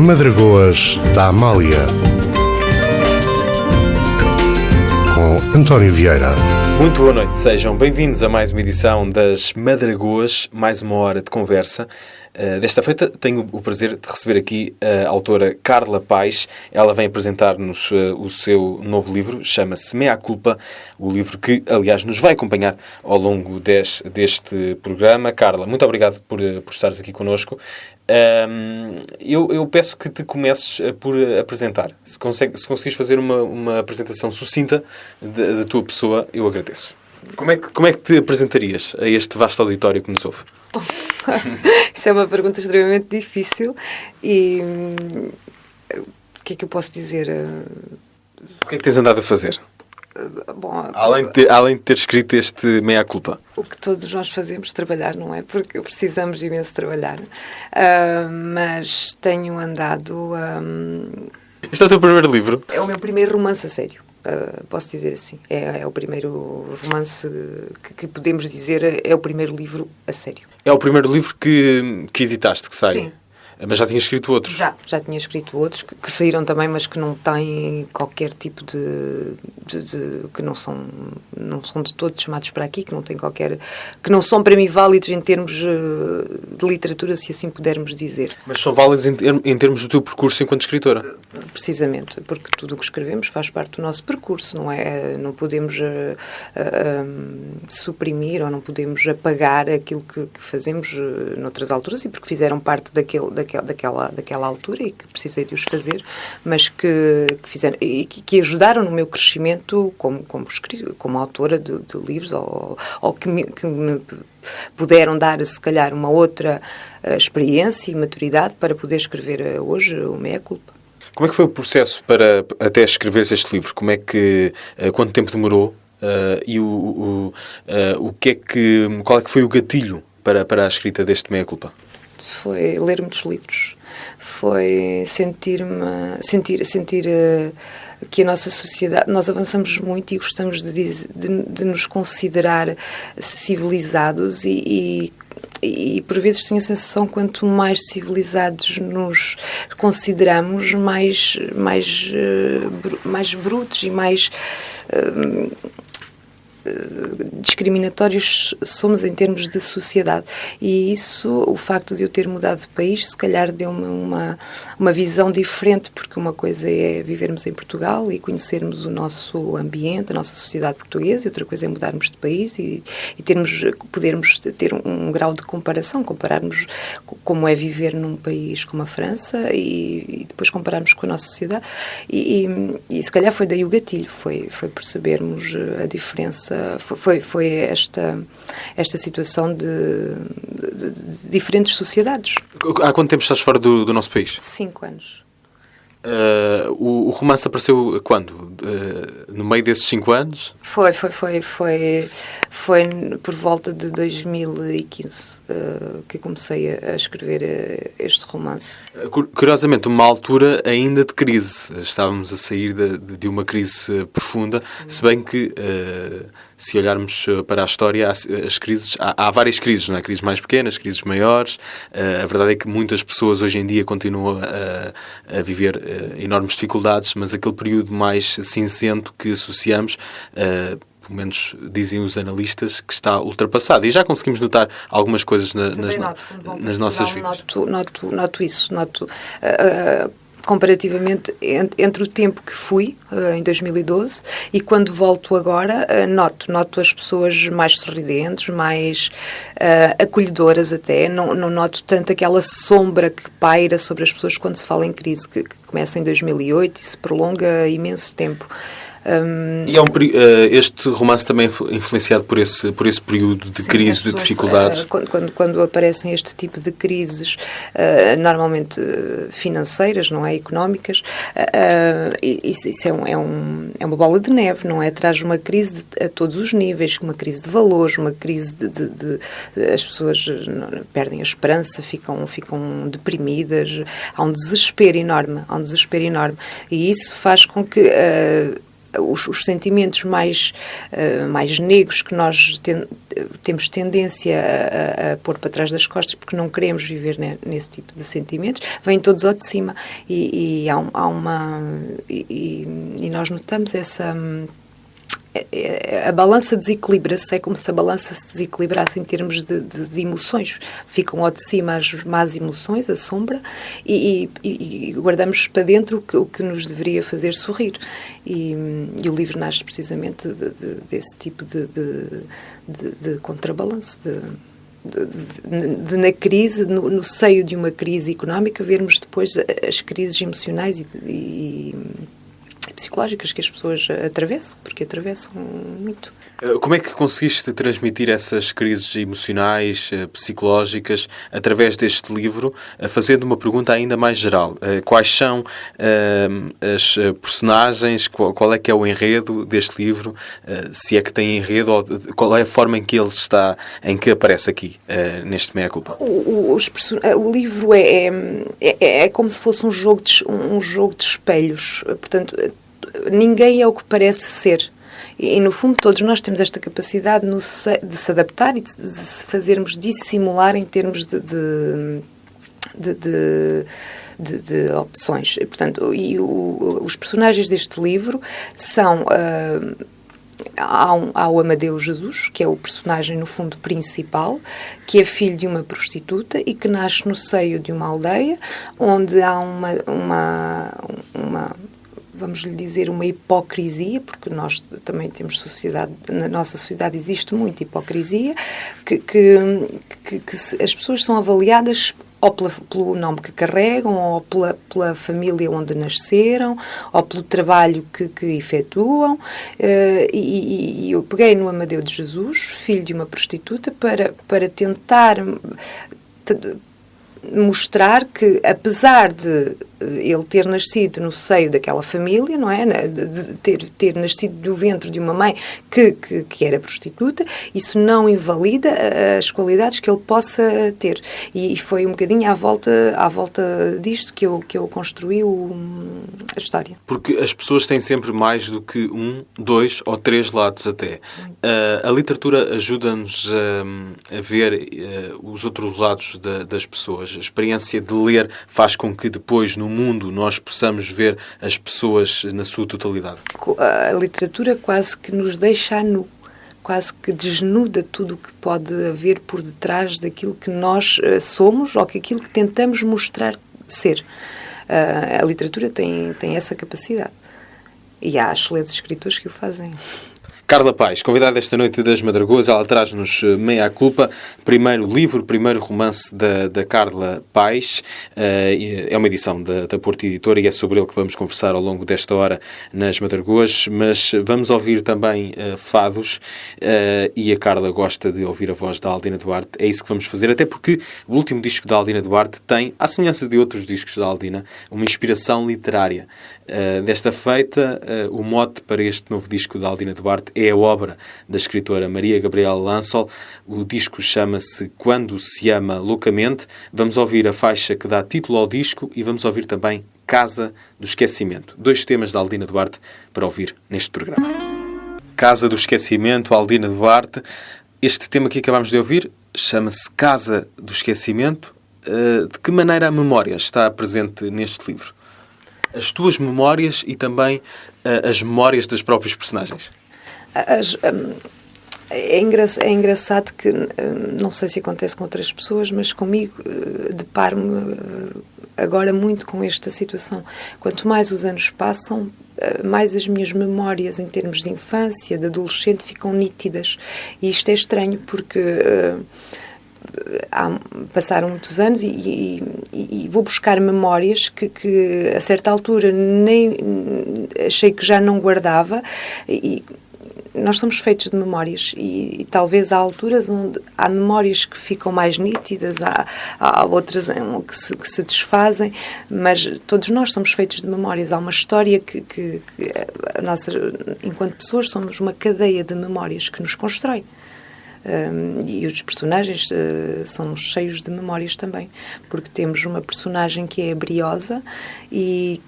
Madragoas da Amália, com António Vieira. Muito boa noite, sejam bem-vindos a mais uma edição das Madragoas, mais uma hora de conversa. Desta feita tenho o prazer de receber aqui a autora Carla Paes. Ela vem apresentar-nos o seu novo livro, chama-se Mea Culpa, o livro que, aliás, nos vai acompanhar ao longo deste programa. Carla, muito obrigado por estares aqui connosco. Eu peço que te comeces por apresentar. Se conseguires fazer uma apresentação sucinta da tua pessoa, eu agradeço. Como é que te apresentarias a este vasto auditório que nos ouve? Isso é uma pergunta extremamente difícil e o que é que eu posso dizer? O que é que tens andado a fazer? Bom, além de ter escrito este Mea Culpa. O que todos nós fazemos, trabalhar, não é? Porque precisamos imenso trabalhar. Mas tenho andado... Este é o teu primeiro livro? É o meu primeiro romance a sério. Posso dizer assim. É o primeiro romance que podemos dizer, é o primeiro livro a sério. É o primeiro livro que editaste, que sai? Sim. Mas já tinha escrito outros? Já tinha escrito outros que saíram também, mas que não têm qualquer tipo de que não são de todos chamados para aqui, que não são para mim válidos em termos de literatura, se assim pudermos dizer. Mas são válidos em termos do teu percurso enquanto escritora? Precisamente, porque tudo o que escrevemos faz parte do nosso percurso, não é? Não podemos suprimir ou não podemos apagar aquilo que fazemos noutras alturas, e porque fizeram parte daquela altura e que precisei de os fazer, mas que fizeram e que ajudaram no meu crescimento como autora de livros, ou que me puderam dar, se calhar, uma outra experiência e maturidade para poder escrever hoje o Mea Culpa. Como é que foi o processo para até escreveres este livro? Quanto tempo demorou? E qual é que foi o gatilho para a escrita deste Mea Culpa? Foi ler muitos livros, foi sentir que a nossa sociedade, nós avançamos muito e gostamos de nos considerar civilizados e por vezes tenho a sensação, quanto mais civilizados nos consideramos, mais brutos e mais discriminatórios somos em termos de sociedade. E isso, o facto de eu ter mudado de país, se calhar deu-me uma visão diferente, porque uma coisa é vivermos em Portugal e conhecermos o nosso ambiente, a nossa sociedade portuguesa, e outra coisa é mudarmos de país e podermos ter um grau de comparação, compararmos como é viver num país como a França e depois compararmos com a nossa sociedade. E se calhar foi daí o gatilho, foi percebermos a diferença. Foi esta situação de diferentes sociedades. Há quanto tempo estás fora do nosso país? 5 anos. O romance apareceu quando? No meio desses 5 anos? Foi por volta de 2015 que comecei a escrever este romance. Curiosamente, uma altura ainda de crise. Estávamos a sair de uma crise profunda, se bem que, se olharmos para a história, as crises, há várias crises, não é? Crises mais pequenas, crises maiores. A verdade é que muitas pessoas hoje em dia continuam a viver enormes dificuldades, mas aquele período mais cinzento que associamos, pelo menos dizem os analistas, que está ultrapassado. E já conseguimos notar algumas coisas nas nossas vidas. Noto isso. Comparativamente entre o tempo que fui, em 2012, e quando volto agora, noto as pessoas mais sorridentes, mais acolhedoras até. Não noto tanto aquela sombra que paira sobre as pessoas quando se fala em crise, que começa em 2008 e se prolonga imenso tempo. E este romance também é influenciado por esse período de crise, de dificuldades? Quando aparecem este tipo de crises, normalmente financeiras, não é? Económicas, isso é uma bola de neve, não é? Traz uma crise a todos os níveis, uma crise de valores, uma crise as pessoas perdem a esperança, ficam deprimidas, há um desespero enorme, e isso faz com que os sentimentos mais negros que nós temos tendência a pôr para trás das costas porque não queremos viver nesse tipo de sentimentos, vêm todos ao de cima e nós notamos essa... A balança desequilibra-se, é como se a balança se desequilibrasse em termos de emoções. Ficam ao de cima as más emoções, a sombra, e guardamos para dentro o que nos deveria fazer sorrir. E o livro nasce precisamente desse tipo de contrabalanço, na crise, no seio de uma crise económica, vermos depois as crises emocionais e psicológicas que as pessoas atravessam, porque atravessam muito. Como é que conseguiste transmitir essas crises emocionais, psicológicas, através deste livro, fazendo uma pergunta ainda mais geral? Quais são as personagens, qual é que é o enredo deste livro, se é que tem enredo, ou qual é a forma em que aparece aqui, neste Meia Culpa? O livro é como se fosse um jogo de espelhos, portanto, ninguém é o que parece ser. E, no fundo, todos nós temos esta capacidade de se adaptar e de se fazermos dissimular em termos de opções. E, portanto, os personagens deste livro são... Há o Amadeu Jesus, que é o personagem, no fundo, principal, que é filho de uma prostituta e que nasce no seio de uma aldeia onde há vamos lhe dizer, uma hipocrisia, porque nós também temos sociedade, na nossa sociedade existe muita hipocrisia, que as pessoas são avaliadas ou pelo nome que carregam, ou pela família onde nasceram, ou pelo trabalho que efetuam. E eu peguei no Amadeu de Jesus, filho de uma prostituta, para tentar mostrar que, apesar de ele ter nascido no seio daquela família, não é? De ter nascido do ventre de uma mãe que era prostituta, isso não invalida as qualidades que ele possa ter. E foi um bocadinho à volta disto que eu construí a história. Porque as pessoas têm sempre mais do que 1, 2 ou 3 lados até. A literatura ajuda-nos a ver os outros lados das pessoas. A experiência de ler faz com que depois, no mundo, nós possamos ver as pessoas na sua totalidade. A literatura quase que nos deixa a nu, quase que desnuda tudo o que pode haver por detrás daquilo que nós somos ou que aquilo que tentamos mostrar ser. A literatura tem essa capacidade. E há excelentes escritores que o fazem. Carla Paes, convidada esta noite das Madragoas, ela traz-nos Meia Culpa, primeiro romance da Carla Paes. É uma edição da Porto Editora e é sobre ele que vamos conversar ao longo desta hora nas Madragoas, mas vamos ouvir também fados, e a Carla gosta de ouvir a voz da Aldina Duarte. É isso que vamos fazer, até porque o último disco da Aldina Duarte tem, à semelhança de outros discos da Aldina, uma inspiração literária. Desta feita, o mote para este novo disco da Aldina Duarte é a obra da escritora Maria Gabriela Lansol. O disco chama-se Quando se ama loucamente. Vamos ouvir a faixa que dá título ao disco e vamos ouvir também Casa do Esquecimento. 2 temas da Aldina Duarte para ouvir neste programa. Casa do Esquecimento, Aldina Duarte. Este tema que acabamos de ouvir chama-se Casa do Esquecimento. De que maneira a memória está presente neste livro? As tuas memórias e também as memórias das próprias personagens. É engraçado que, não sei se acontece com outras pessoas, mas comigo deparo-me agora muito com esta situação. Quanto mais os anos passam, mais as minhas memórias em termos de infância, de adolescente, ficam nítidas. E isto é estranho porque... passaram muitos anos e vou buscar memórias que a certa altura nem achei que já não guardava, e nós somos feitos de memórias e talvez há alturas onde há memórias que ficam mais nítidas, há outras que se desfazem, mas todos nós somos feitos de memórias. Há uma história que a nossa, enquanto pessoas, somos uma cadeia de memórias que nos constrói. E os personagens são cheios de memórias também, porque temos uma personagem que é briosa e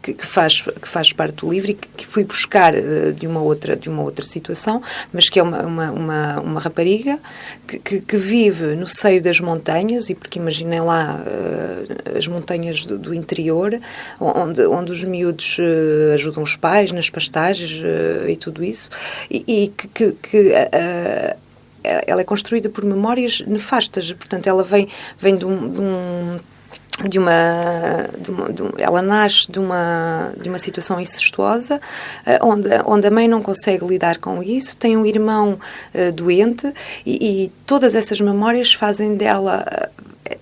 que faz parte do livro e que fui buscar de uma outra situação, mas que é uma rapariga que vive no seio das montanhas, e porque imaginem lá as montanhas do interior, onde os miúdos ajudam os pais nas pastagens e tudo isso, e ela é construída por memórias nefastas. Portanto, ela vem ela nasce de uma situação incestuosa, onde a mãe não consegue lidar com isso, tem um irmão doente, e todas essas memórias fazem dela.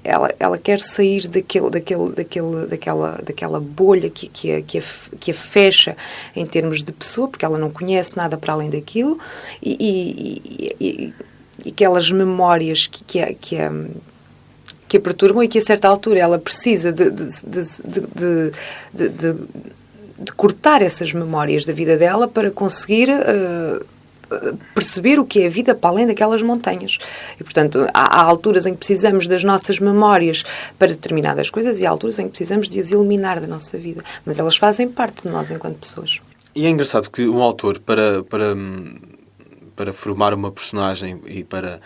Ela quer sair daquela bolha que a fecha em termos de pessoa, porque ela não conhece nada para além daquilo, e aquelas memórias que a perturbam, e que a certa altura ela precisa de cortar essas memórias da vida dela para conseguir perceber o que é a vida para além daquelas montanhas. E, portanto, há alturas em que precisamos das nossas memórias para determinadas coisas, e há alturas em que precisamos de as eliminar da nossa vida. Mas elas fazem parte de nós enquanto pessoas. E é engraçado que um autor, para formar uma personagem e para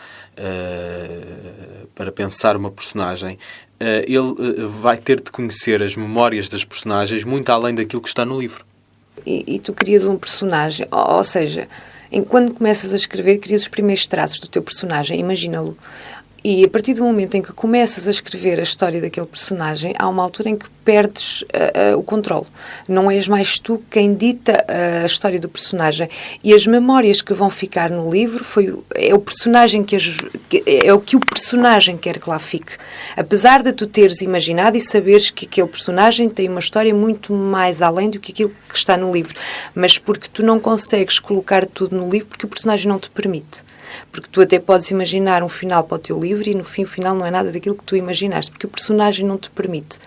pensar uma personagem, ele vai ter de conhecer as memórias das personagens muito além daquilo que está no livro. E tu crias um personagem, ou seja, quando começas a escrever, crias os primeiros traços do teu personagem, imagina-lo. E a partir do momento em que começas a escrever a história daquele personagem, há uma altura em que perdes o controle. Não és mais tu quem dita a história do personagem. E as memórias que vão ficar no livro é o personagem é o que o personagem quer que lá fique. Apesar de tu teres imaginado e saberes que aquele personagem tem uma história muito mais além do que aquilo que está no livro. Mas porque tu não consegues colocar tudo no livro, porque o personagem não te permite. Porque tu até podes imaginar um final para o teu livro e no fim o final não é nada daquilo que tu imaginaste, porque o personagem não te permite.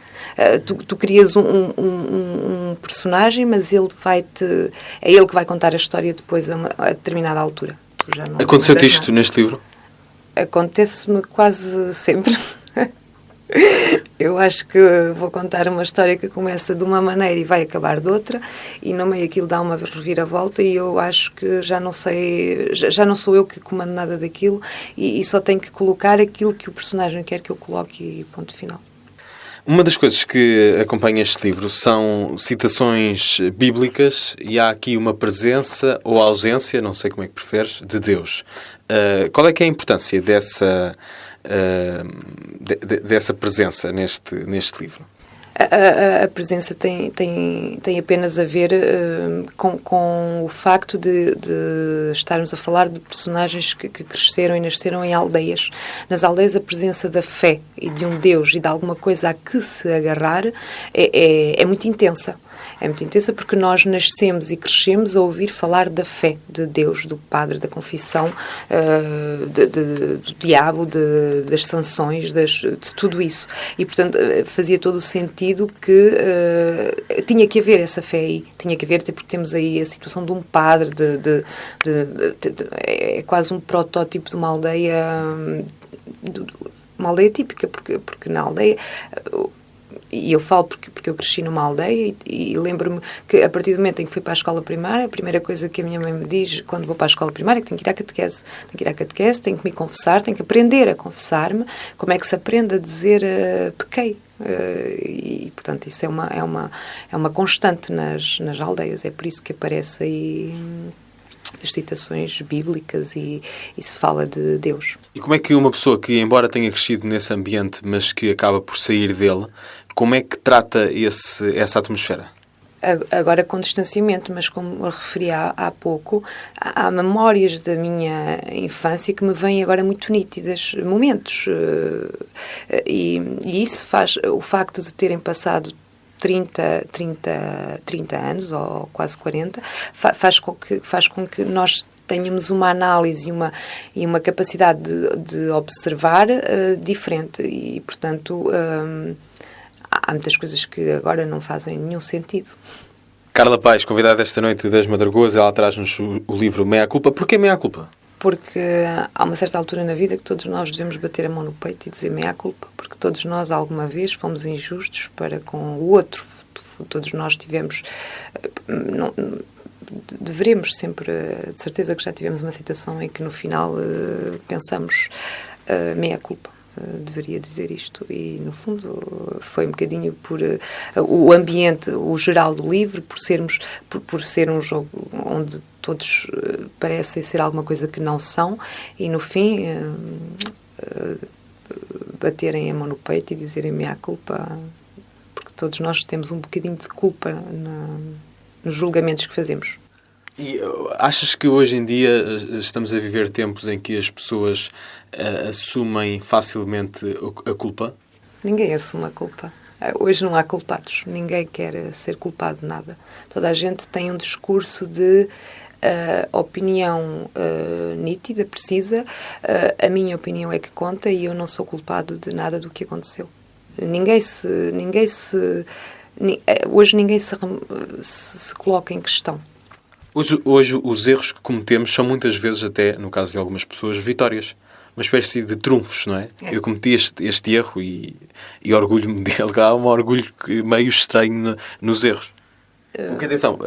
Tu crias um personagem, mas é ele que vai contar a história depois a determinada altura. Aconteceu-te isto neste livro? Acontece-me quase sempre. Eu acho que vou contar uma história que começa de uma maneira e vai acabar de outra, e no meio aquilo dá uma reviravolta, e eu acho que já não sou eu que comando nada daquilo, e só tenho que colocar aquilo que o personagem quer que eu coloque, e ponto final. Uma das coisas que acompanha este livro são citações bíblicas, e há aqui uma presença ou ausência, não sei como é que preferes, de Deus. Qual é que é a importância dessa presença neste livro? A presença tem apenas a ver com o facto de estarmos a falar de personagens que cresceram e nasceram em aldeias. Nas aldeias, a presença da fé e de um Deus e de alguma coisa a que se agarrar é muito intensa. É muito intensa porque nós nascemos e crescemos a ouvir falar da fé, de Deus, do Padre, da confissão, do diabo, das sanções, de tudo isso. E, portanto, fazia todo o sentido que tinha que haver essa fé aí. Tinha que haver, até porque temos aí a situação de um padre, é quase um protótipo de uma aldeia típica, porque na aldeia... E eu falo porque eu cresci numa aldeia e lembro-me que a partir do momento em que fui para a escola primária, a primeira coisa que a minha mãe me diz quando vou para a escola primária é que tenho que ir à catequese. Tenho que ir à catequese, tenho que me confessar, tenho que aprender a confessar-me. Como é que se aprende a dizer pequei? E, portanto, isso é uma constante nas aldeias. É por isso que aparece aí as citações bíblicas e se fala de Deus. E como é que uma pessoa que, embora tenha crescido nesse ambiente, mas que acaba por sair dele, como é que trata essa atmosfera? Agora com distanciamento, mas como eu referi há pouco, há memórias da minha infância que me vêm agora muito nítidas, momentos. E isso faz, o facto de terem passado 30 anos, ou quase 40, faz com que nós tenhamos uma análise e uma capacidade de observar diferente. E, portanto, há muitas coisas que agora não fazem nenhum sentido. Carla Paes, convidada esta noite das Madragoas, ela traz-nos o livro Meia Culpa. Porquê Meia Culpa? Porque há uma certa altura na vida que todos nós devemos bater a mão no peito e dizer meia culpa, porque todos nós alguma vez fomos injustos para com o outro, todos nós tivemos, deveremos sempre, de certeza que já tivemos uma situação em que no final pensamos meia culpa. Deveria dizer isto, e no fundo foi um bocadinho por o ambiente, o geral do livro, por ser um jogo onde todos parecem ser alguma coisa que não são, e no fim baterem a mão no peito e dizerem meia culpa, porque todos nós temos um bocadinho de culpa nos julgamentos que fazemos. E achas que hoje em dia estamos a viver tempos em que as pessoas assumem facilmente a culpa? Ninguém assume a culpa. Hoje não há culpados. Ninguém quer ser culpado de nada. Toda a gente tem um discurso de opinião nítida, precisa. A minha opinião é que conta e eu não sou culpado de nada do que aconteceu. Hoje ninguém se coloca em questão. Hoje os erros que cometemos são muitas vezes, até no caso de algumas pessoas, vitórias. Uma espécie de trunfos, não é? Eu cometi este erro e orgulho-me dele. Há um orgulho meio estranho nos erros. Porque, atenção,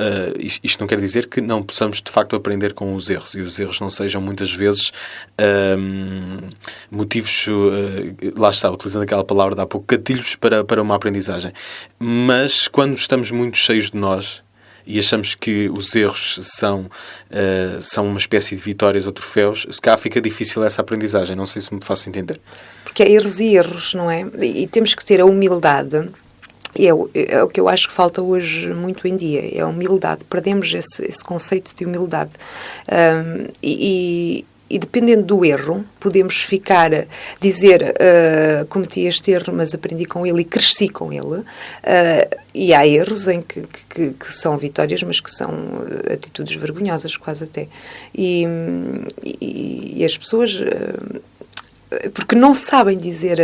isto não quer dizer que não possamos, de facto, aprender com os erros. E os erros não sejam, muitas vezes, motivos, lá está, utilizando aquela palavra de há pouco, gatilhos para uma aprendizagem. Mas, quando estamos muito cheios de nós e achamos que os erros são uma espécie de vitórias ou troféus, se cá fica difícil essa aprendizagem. Não sei se me faço entender. Porque há erros e erros, não é? E temos que ter a humildade. É o que eu acho que falta hoje muito em dia, é a humildade. Perdemos esse conceito de humildade. E dependendo do erro, podemos dizer cometi este erro, mas aprendi com ele e cresci com ele. E há erros em que são vitórias, mas que são atitudes vergonhosas, quase até. E as pessoas... porque não sabem dizer,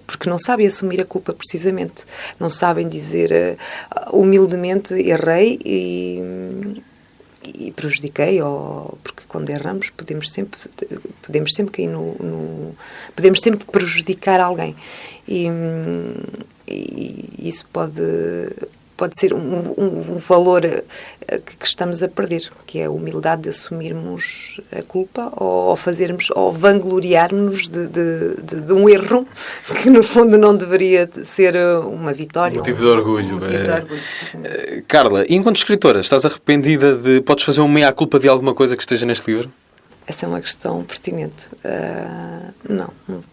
porque não sabem assumir a culpa precisamente, não sabem dizer humildemente errei e prejudiquei, porque quando erramos podemos sempre cair podemos sempre prejudicar alguém e isso pode ser um valor que estamos a perder, que é a humildade de assumirmos a culpa ou vangloriarmos de um erro que no fundo não deveria ser uma vitória. Motivo de orgulho. Carla, e enquanto escritora, estás arrependida podes fazer uma meia-culpa de alguma coisa que esteja neste livro? Essa é uma questão pertinente.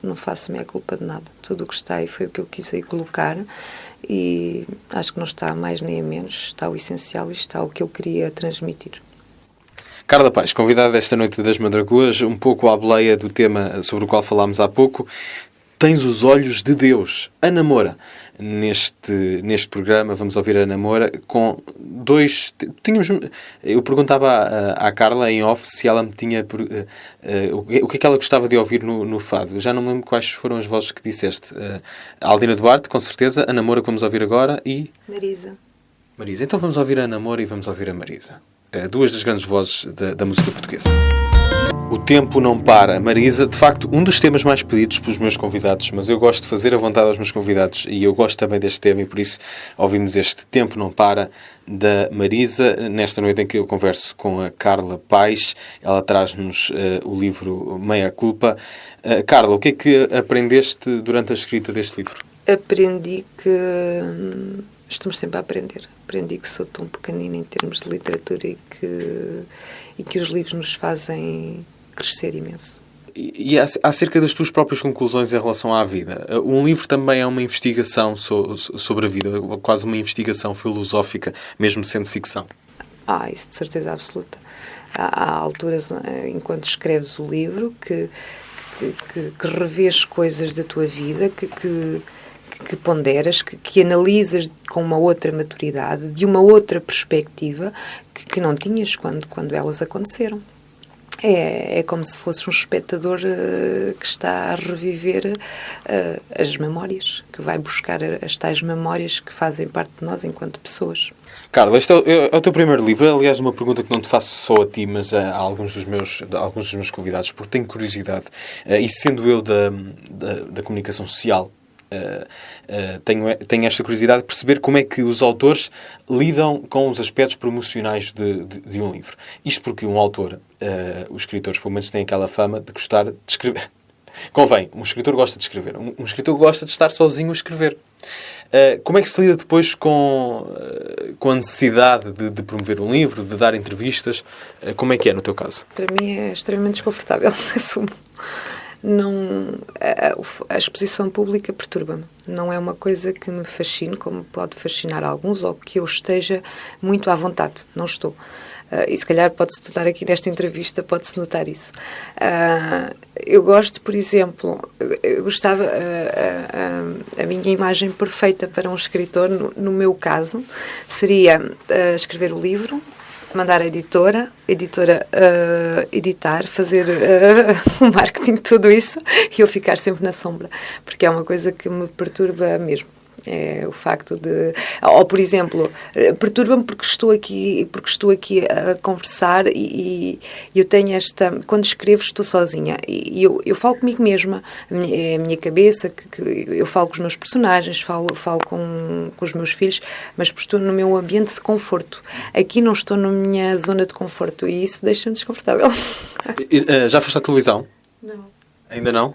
Não faço meia-culpa de nada. Tudo o que está aí foi o que eu quis aí colocar. E acho que não está a mais nem a menos, está o essencial e está o que eu queria transmitir. Carla Paes, convidada esta noite das Mandragoas, um pouco à boleia do tema sobre o qual falámos há pouco. Tens os olhos de Deus. Ana Moura. Neste programa vamos ouvir a Ana Moura com dois... Eu perguntava à Carla em off se ela me tinha... o que é que ela gostava de ouvir no fado. Já não me lembro quais foram as vozes que disseste. A Aldina Duarte, com certeza. A Ana Moura que vamos ouvir agora e... Marisa. Então vamos ouvir a Ana Moura e vamos ouvir a Marisa. Duas das grandes vozes da música portuguesa. O tempo não para. Marisa, de facto, um dos temas mais pedidos pelos meus convidados, mas eu gosto de fazer a vontade aos meus convidados e eu gosto também deste tema e por isso ouvimos este Tempo Não Para da Marisa, nesta noite em que eu converso com a Carla Paes. Ela traz-nos o livro Meia Culpa. Carla, o que é que aprendeste durante a escrita deste livro? Aprendi que estamos sempre a aprender. Aprendi que sou tão pequenina em termos de literatura e que os livros nos fazem crescer imenso. E acerca das tuas próprias conclusões em relação à vida, um livro também é uma investigação sobre a vida, quase uma investigação filosófica, mesmo sendo ficção. Isso de certeza absoluta. Há alturas, enquanto escreves o livro, que revês coisas da tua vida, que ponderas, que analisas com uma outra maturidade, de uma outra perspectiva que não tinhas quando elas aconteceram. É como se fosses um espectador que está a reviver as memórias, que vai buscar as tais memórias que fazem parte de nós enquanto pessoas. Carla, este é o teu primeiro livro. Aliás, uma pergunta que não te faço só a ti, mas a alguns dos meus convidados, porque tenho curiosidade. E sendo eu da comunicação social, tenho esta curiosidade de perceber como é que os autores lidam com os aspectos promocionais de um livro. Isto porque um autor, os escritores pelo menos têm aquela fama de gostar de escrever. Convém, um escritor gosta de escrever. Um escritor gosta de estar sozinho a escrever. Como é que se lida depois com a necessidade de promover um livro, de dar entrevistas? Como é que é no teu caso? Para mim é extremamente desconfortável, assumo. Não, a exposição pública perturba-me. Não é uma coisa que me fascine, como pode fascinar alguns, ou que eu esteja muito à vontade. Não estou. E se calhar pode-se notar aqui nesta entrevista, pode-se notar isso. Eu gosto, por exemplo, eu gostava, a minha imagem perfeita para um escritor, no meu caso, seria escrever o livro, mandar a editora editar, fazer o marketing, tudo isso, e eu ficar sempre na sombra, porque é uma coisa que me perturba mesmo. É o facto de... Ou, por exemplo, perturba-me porque estou aqui a conversar e eu tenho esta... Quando escrevo estou sozinha e eu falo comigo mesma, a minha cabeça, que eu falo com os meus personagens, falo com os meus filhos, mas estou no meu ambiente de conforto. Aqui não estou na minha zona de conforto e isso deixa-me desconfortável. Já foste à televisão? Não. Ainda não?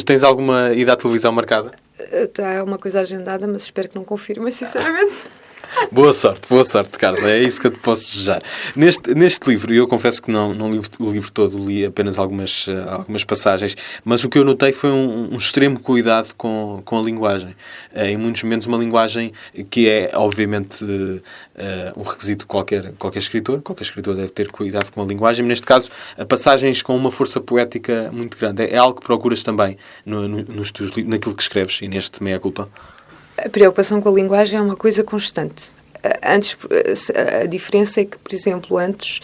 Tens alguma ida à televisão marcada? Está uma coisa agendada, mas espero que não confirme, sinceramente. Boa sorte, Carla. É isso que eu te posso desejar. Neste livro, eu confesso que não li o livro todo, li apenas algumas passagens, mas o que eu notei foi um extremo cuidado com a linguagem. Em muitos momentos, uma linguagem que é, obviamente, um requisito de qualquer escritor. Qualquer escritor deve ter cuidado com a linguagem, mas neste caso, passagens com uma força poética muito grande. É algo que procuras também naquilo que escreves e neste Meia Culpa? A preocupação com a linguagem é uma coisa constante. Antes, a diferença é que, por exemplo, antes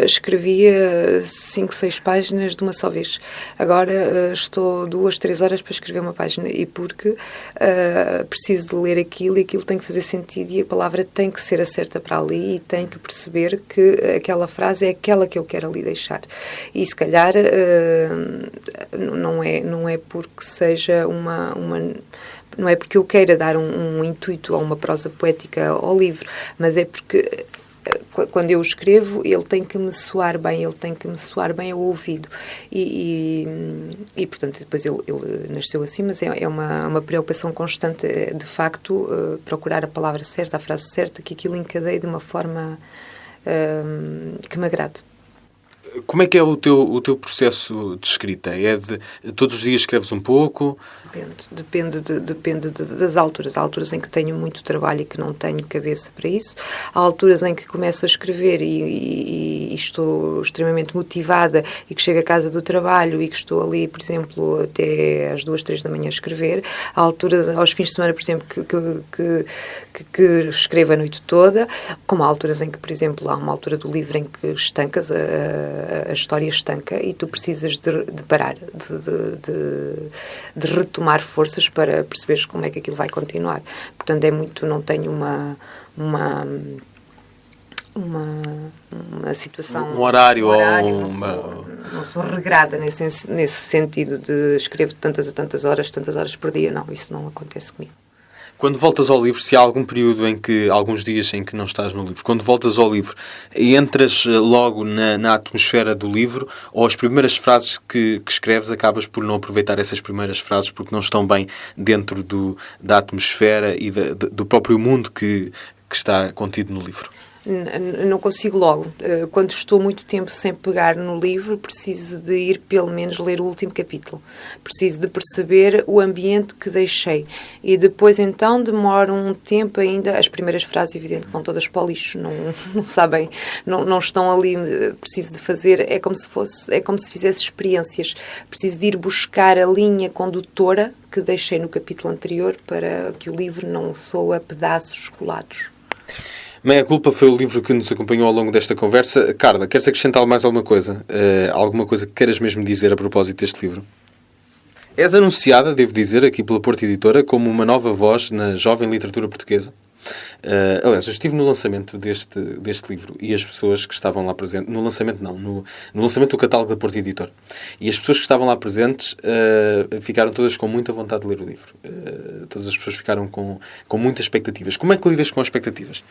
escrevia 5, 6 páginas de uma só vez. Agora estou 2, 3 horas para escrever uma página e porque preciso de ler aquilo e aquilo tem que fazer sentido e a palavra tem que ser a certa para ali e tem que perceber que aquela frase é aquela que eu quero ali deixar. E se calhar não é porque seja não é porque eu queira dar um intuito a uma prosa poética ao livro, mas é porque quando eu escrevo ele tem que me soar bem ao ouvido e portanto depois ele nasceu assim, mas é uma preocupação constante de facto procurar a palavra certa, a frase certa, que aquilo encadeie de uma forma que me agrade. Como é que é o teu processo de escrita? É de todos os dias escreves um pouco? Depende das alturas. Há alturas em que tenho muito trabalho e que não tenho cabeça para isso. Há alturas em que começo a escrever e estou extremamente motivada e que chego a casa do trabalho e que estou ali, por exemplo, até às 2, 3 da manhã a escrever. Há alturas, aos fins de semana, por exemplo, que escrevo a noite toda. Como há alturas em que, por exemplo, há uma altura do livro em que estancas, a história estanca e tu precisas de parar, de retomar forças para perceberes como é que aquilo vai continuar. Portanto, não tenho uma situação... Um horário ou não sou regrada nesse sentido de escrevo tantas horas por dia. Não, isso não acontece comigo. Quando voltas ao livro, se há alguns dias em que não estás no livro, quando voltas ao livro, entras logo na atmosfera do livro ou as primeiras frases que escreves acabas por não aproveitar essas primeiras frases porque não estão bem dentro da atmosfera e do próprio mundo que está contido no livro? Não consigo logo. Quando estou muito tempo sem pegar no livro, preciso de ir pelo menos ler o último capítulo. Preciso de perceber o ambiente que deixei. E depois então demoro um tempo ainda. As primeiras frases, evidente, vão todas para o lixo. Não sabem, não estão ali. Preciso de fazer, é como se fizesse experiências. Preciso de ir buscar a linha condutora que deixei no capítulo anterior para que o livro não soe a pedaços colados. Meia Culpa foi o livro que nos acompanhou ao longo desta conversa. Carla, queres acrescentar mais alguma coisa? Alguma coisa que queiras mesmo dizer a propósito deste livro? És anunciada, devo dizer, aqui pela Porta Editora, como uma nova voz na jovem literatura portuguesa? Aliás, eu estive no lançamento deste livro e as pessoas que estavam lá presentes... No lançamento, não. No lançamento do catálogo da Porto Editor. E as pessoas que estavam lá presentes ficaram todas com muita vontade de ler o livro. Todas as pessoas ficaram com muitas expectativas. Como é que lidas com as expectativas?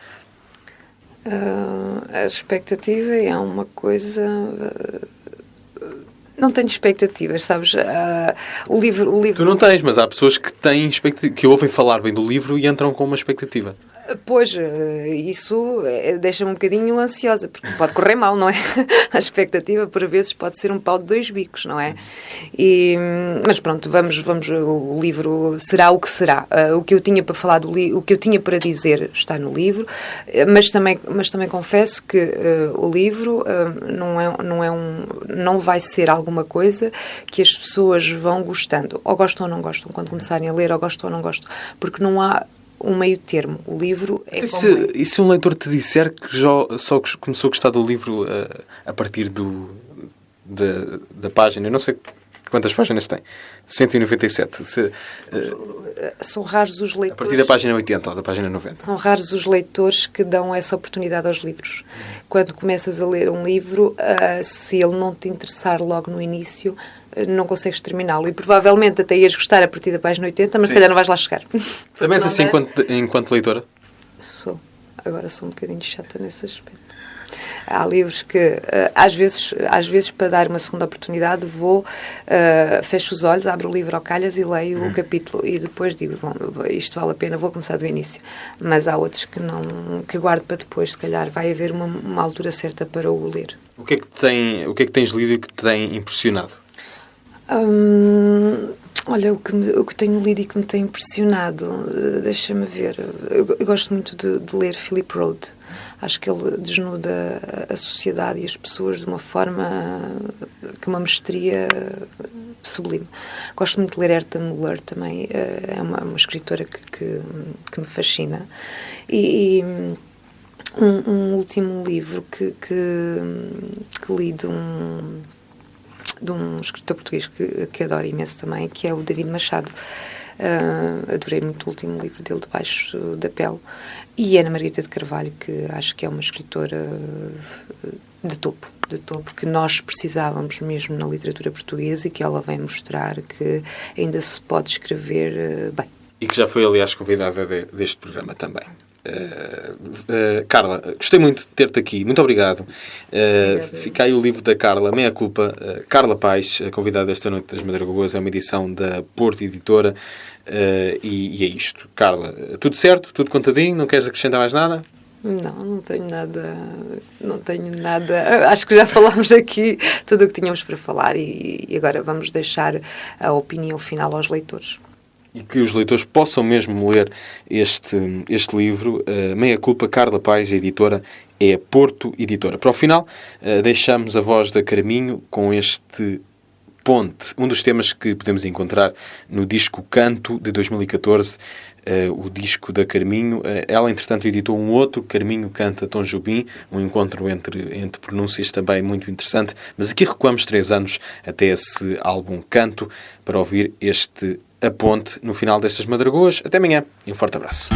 A expectativa é uma coisa... Não tenho expectativas, sabes? O livro... Tu não tens, mas há pessoas que têm que ouvem falar bem do livro e entram com uma expectativa. Pois, isso deixa-me um bocadinho ansiosa, porque pode correr mal, não é? A expectativa, por vezes, pode ser um pau de dois bicos, não é? Mas pronto, vamos, o livro será o que será. O que eu tinha para falar o que eu tinha para dizer está no livro, mas também confesso que o livro não vai ser alguma coisa que as pessoas vão gostando, ou gostam ou não gostam, quando começarem a ler, ou gostam ou não gostam, porque não há um meio termo. O livro é E se um leitor te disser que só começou a gostar do livro a partir da página, eu não sei quantas páginas tem, 197. São raros os leitores... A partir da página 80 ou da página 90. São raros os leitores que dão essa oportunidade aos livros. Quando começas a ler um livro, se ele não te interessar logo no início, não consegues terminá-lo. E provavelmente até ias gostar a partir da página 80, mas se calhar não vais lá chegar. Também és assim enquanto leitora? Sou. Agora sou um bocadinho chata nesse aspecto. Há livros que, às vezes, para dar uma segunda oportunidade, fecho os olhos, abro o livro ao calhas e leio o capítulo. E depois digo, bom, isto vale a pena, vou começar do início. Mas há outros que guardo para depois, se calhar vai haver uma altura certa para o ler. O que é que tens lido e que te tem impressionado? Olha, o que tenho lido e que me tem impressionado, deixa-me ver. Eu gosto muito de ler Philip Roth. Acho que ele desnuda a sociedade e as pessoas de uma forma que uma mestria sublime. Gosto muito de ler Herta Müller também. É uma escritora que me fascina. E um último livro que li de um escritor português que adoro imenso também, que é o David Machado. Adorei muito o último livro dele, Debaixo da Pele. E Ana Margarida de Carvalho, que acho que é uma escritora de topo, que nós precisávamos mesmo na literatura portuguesa e que ela vem mostrar que ainda se pode escrever bem. E que já foi, aliás, convidada deste programa também. Carla, gostei muito de ter-te aqui, muito obrigado. Fica aí o livro da Carla, Meia Culpa. Carla Paes, convidada esta noite das Madragoas, é uma edição da Porto Editora. E é isto. Carla, tudo certo? Tudo contadinho? Não queres acrescentar mais nada? Não tenho nada. Acho que já falámos aqui tudo o que tínhamos para falar e agora vamos deixar a opinião final aos leitores. E que os leitores possam mesmo ler este livro. Meia Culpa, Carla Paes, a editora é a Porto Editora. Para o final, deixamos a voz da Carminho com este Ponte, um dos temas que podemos encontrar no disco Canto, de 2014, o disco da Carminho. Ela, entretanto, editou um outro, Carminho Canta Tom Jobim, um encontro entre pronúncias também muito interessante. Mas aqui recuamos 3 anos até esse álbum Canto, para ouvir A Ponte no final destas Madragoas. Até amanhã e um forte abraço.